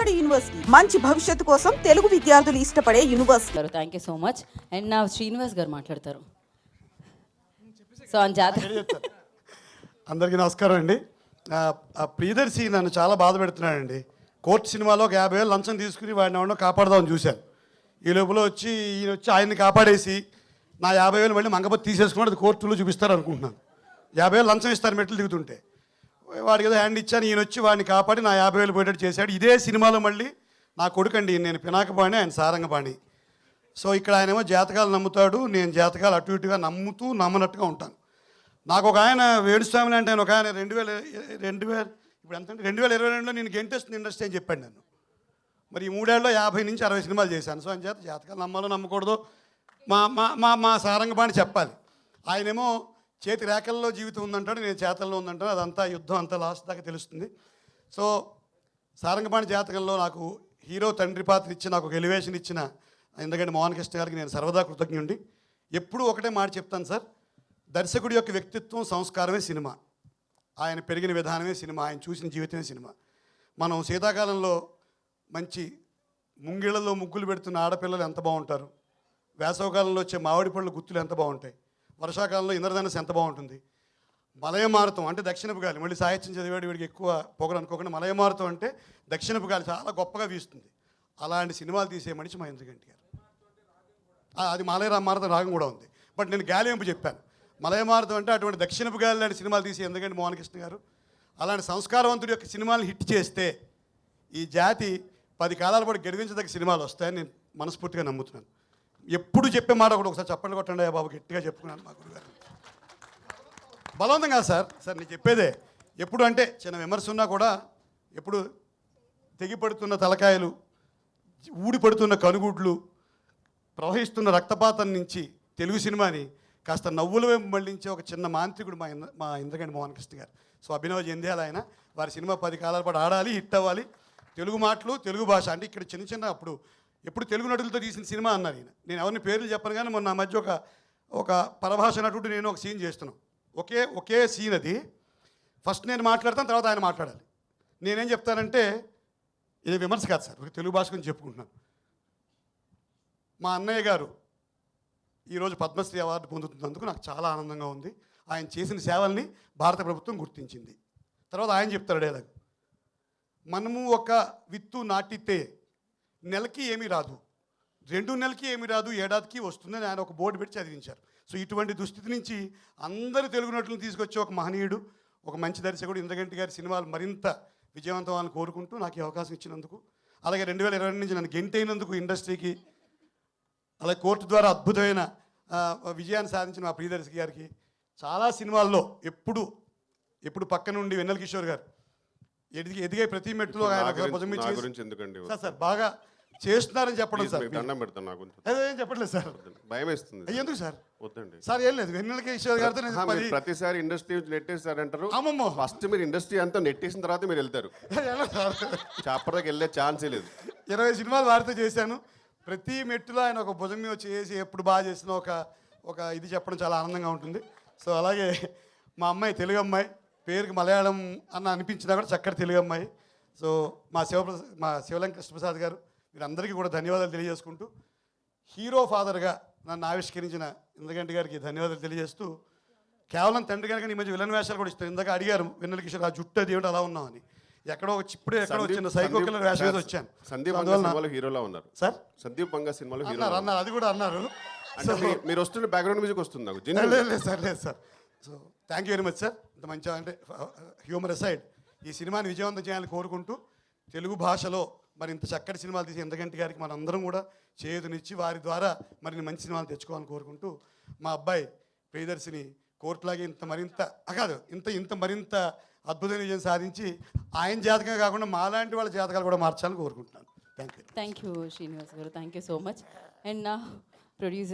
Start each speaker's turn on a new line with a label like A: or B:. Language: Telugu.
A: తమిళనాడు యూనివర్సిటీ మంచి భవిష్యత్తు కోసం తెలుగు విద్యార్థులు ఇష్టపడే university.
B: Thank you so much. And నా శ్రీనివాస్ గారు మాట్లాడతారు. సో
C: అందరికీ నమస్కారం అండి. ప్రియదర్శి నన్ను చాలా బాధ పెడుతున్నాడండి. కోర్టు సినిమాలో ఒక 50,000 లంచం తీసుకుని వాడిని ఎవరినో కాపాడదామని చూశాను. ఈ లోపల ఈయన వచ్చి ఆయన్ని కాపాడేసి నా 50,000 మళ్ళీ మంగపతి తీసేసుకుని అది కోర్టులో చూపిస్తారు అనుకుంటున్నాను. 50,000 లంచం ఇస్తారు మెట్లు దిగుతుంటే. వాడికి ఏదో హ్యాండ్ ఇచ్చాను, ఈయన వచ్చి వాడిని కాపాడి నా 50,000 పోయేటట్టు చేశాడు. ఇదే సినిమాలో మళ్ళీ నా కొడుకండి, నేను పినాకపాణి, ఆయన సారంగపాణి. సో ఇక్కడ ఆయనేమో జాతకాలు నమ్ముతాడు, నేను జాతకాలు అటు ఇటుగా నమ్ముతూ నమ్మనట్టుగా ఉంటాను. నాకు ఒక ఆయన వేణుస్వామి అంటే ఒక ఆయన 2000 ఇప్పుడు ఎంతంటే 2022లో నేను గెంటేస్తుంది ఇండస్ట్రీ అని చెప్పాడు నన్ను. మరి ఈ 3 ఏళ్ళలో 50 నుంచి 60 సినిమాలు చేశాను. సో అని చేత జాతకాలు నమ్మాలో నమ్మకూడదు మా మా మా మా సారంగపాణి చెప్పాలి. ఆయనేమో చేతి రేఖల్లో జీవితం ఉందంటాడు, నేను చేతల్లో ఉందంటాడు. అదంతా యుద్ధం అంతా లాస్ట్ దాకా తెలుస్తుంది. సో సారంగపాణి జాతకంలో నాకు హీరో తండ్రి పాత్ర ఇచ్చి నాకు ఒక ఎలివేషన్ ఇచ్చిన ఎందుకంటే మోహన్ కృష్ణ గారికి నేను సర్వదా కృతజ్ఞుండి. ఎప్పుడూ ఒకటే మాట చెప్తాను సార్, దర్శకుడి యొక్క వ్యక్తిత్వం సంస్కారమే సినిమా, ఆయన పెరిగిన విధానమే సినిమా, ఆయన చూసిన జీవితమే సినిమా. మనం శీతాకాలంలో మంచి ముంగిళ్లలో ముగ్గులు పెడుతున్న ఆడపిల్లలు ఎంత బాగుంటారు, వేసవకాలంలో వచ్చే మామిడి పళ్ళు గుత్తులు ఎంత బాగుంటాయి, వర్షాకాలంలో ఇంద్రధనస్సు ఎంత బాగుంటుంది, మలయమారుతం అంటే దక్షిణపు గాలి, మళ్ళీ సాహిత్యం చదివాడు వీడికి ఎక్కువ పొగరు అనుకోకుండా మలయమారుతం అంటే దక్షిణపు గాలి చాలా గొప్పగా వీస్తుంది. అలాంటి సినిమాలు తీసే మనిషి మా ఇంద్రగంటి గారు. అది మలయమారుతం రాగం కూడా ఉంది, బట్ నేను గాలి ఎంపు చెప్పాను. మలయమారుతం అంటే అటువంటి దక్షిణపు గాలి లాంటి సినిమాలు తీసే ఎందుకంటే మోహన్ కృష్ణ గారు అలాంటి సంస్కారవంతుడి యొక్క సినిమాలను హిట్ చేస్తే ఈ జాతి 10 కాలాల పాటు గెలిపించదగ్గ సినిమాలు వస్తాయని నేను మనస్ఫూర్తిగా నమ్ముతున్నాను. ఎప్పుడు చెప్పే మాట ఒకసారి చెప్పండి కొట్టండి బాబు, గట్టిగా చెప్పుకున్నాను మా గురుగారు. బలవంతం కాదు సార్ నేను చెప్పేదే. ఎప్పుడు అంటే చిన్న విమర్శ ఉన్నా కూడా ఎప్పుడు తెగిపడుతున్న తలకాయలు, ఊడిపడుతున్న కనుగుడ్లు, ప్రవహిస్తున్న రక్తపాతం నుంచి తెలుగు సినిమాని కాస్త నవ్వుల వైపు మళ్ళించే ఒక చిన్న మాంత్రికుడు మా ఇంద్రగంటి మోహన్ కృష్ణ గారు. సో అభినవ్ జంధ్యాల ఆయన, వారి సినిమా 10 కాలాల పాటు ఆడాలి, హిట్ అవ్వాలి. తెలుగు మాటలు, తెలుగు భాష అంటే ఇక్కడ చిన్న ఎప్పుడు తెలుగు నటులతో తీసిన సినిమా అన్నారు ఈయన. నేను ఎవరిని పేర్లు చెప్పను కానీ మొన్న మధ్య ఒక పరభాష నటుడు నేను ఒక సీన్ చేస్తున్నాం. ఒకే సీన్ అది. ఫస్ట్ నేను మాట్లాడతాను, తర్వాత ఆయన మాట్లాడాలి. నేనేం చెప్తానంటే ఇది విమర్శ కాదు సార్, ఒక తెలుగు భాష గురించి చెప్పుకుంటున్నాను. మా అన్నయ్య గారు ఈరోజు పద్మశ్రీ అవార్డు పొందుతున్నందుకు నాకు చాలా ఆనందంగా ఉంది. ఆయన చేసిన సేవల్ని భారత ప్రభుత్వం గుర్తించింది. తర్వాత ఆయన చెప్తారు డైలాగ్, మనము ఒక విత్తు నాటితే నెలకి ఏమీ రాదు, 2 నెలలకి ఏమీ రాదు, ఏడాదికి వస్తుందని ఆయన ఒక బోర్డు పెట్టి చదివించారు. సో ఇటువంటి దుస్థితి నుంచి అందరు తెలుగు నటులను తీసుకొచ్చే ఒక మహనీయుడు, ఒక మంచి దర్శకుడు ఇంద్రగంటి గారి సినిమాలు మరింత విజయవంతం అని కోరుకుంటూ నాకు ఈ అవకాశం ఇచ్చినందుకు, అలాగే 2022 నుంచి నన్ను గెంటైనందుకు ఇండస్ట్రీకి, అలాగే కోర్టు ద్వారా అద్భుతమైన విజయాన్ని సాధించిన మా ప్రియదర్శి గారికి, చాలా సినిమాల్లో ఎప్పుడు పక్క నుండి వెన్నెల కిషోర్ గారు ఎదిగే ప్రతి మెట్టులో ఆయన సార్ బాగా చేస్తున్నారని చెప్పడం సార్. అదేం చెప్పట్లేదు సార్,
D: భయం వేస్తుంది.
C: ఎందుకు సార్?
D: వద్దండి
C: సార్, ఏం లేదు. వెన్నెల కిషోర్ గారితో
D: ప్రతిసారి ఇండస్ట్రీ నెట్టేస్తారంటారు. ఫస్ట్ మీరు ఇండస్ట్రీ అంతా నెట్టేసిన తర్వాత మీరు వెళ్తారు. చాపడకి వెళ్ళే ఛాన్సే లేదు.
C: 20 సినిమాలు వారితో చేశాను. ప్రతి మెట్టులో ఆయన ఒక భుజం మీద చేసి ఎప్పుడు బాగా చేసిన ఒక ఇది చెప్పడం చాలా ఆనందంగా ఉంటుంది. సో అలాగే మా అమ్మాయి తెలుగు అమ్మాయి, పేరుకి మలయాళం అన్న అనిపించినా కూడా చక్కటి తెలుగు అమ్మాయి. సో మా శివలంక కృష్ణప్రసాద్ గారు, వీరందరికీ కూడా ధన్యవాదాలు తెలియజేసుకుంటూ, హీరో ఫాదర్గా నన్ను ఆవిష్కరించిన ఇంద్రగంటి గారికి ధన్యవాదాలు తెలియజేస్తూ, కేవలం తండ్రి గారికి ఈ మధ్య విలన్ వేషాలు కూడా ఇస్తారు. ఇందాక అడిగారు వెన్నెల కిషోర్ ఆ జుట్టు అది ఏమిటి అలా ఉన్నామని. ఎక్కడో వచ్చిన సైకో కిల్లర్ వేషం మీద వచ్చాను.
D: సందీప్ సినిమాలో హీరోలా ఉన్నారు
C: సార్.
D: సందీప్ పంగా సినిమాలో
C: అన్నారు, అది కూడా అన్నారు.
D: మీరు వస్తున్న బ్యాక్గ్రౌండ్ మ్యూజిక్ వస్తుంది నాకు.
C: లేదు sir. So thank you very much sir. ఇంత మంచిగా అంటే హ్యూమర్ అసైడ్ ఈ సినిమాని విజయవంతం చేయాలని కోరుకుంటూ, తెలుగు భాషలో మరి ఇంత చక్కటి సినిమాలు తీసి ఇంద్రగంటి గారికి మనందరం కూడా చేయూతనిచ్చి వారి ద్వారా మరిన్ని మంచి సినిమాలు తెచ్చుకోవాలని కోరుకుంటూ, మా అబ్బాయి ప్రియదర్శిని కోర్టులాగే ఇంత మరింత అద్భుతమైన విజయం సాధించి ఆయన జాతకమే కాకుండా మాలాంటి వాళ్ళ జాతకాలు కూడా మార్చాలని కోరుకుంటున్నాను. థ్యాంక్ యూ
B: శ్రీనివాస్ గారు, thank you so much. And నా ప్రొడ్యూసర్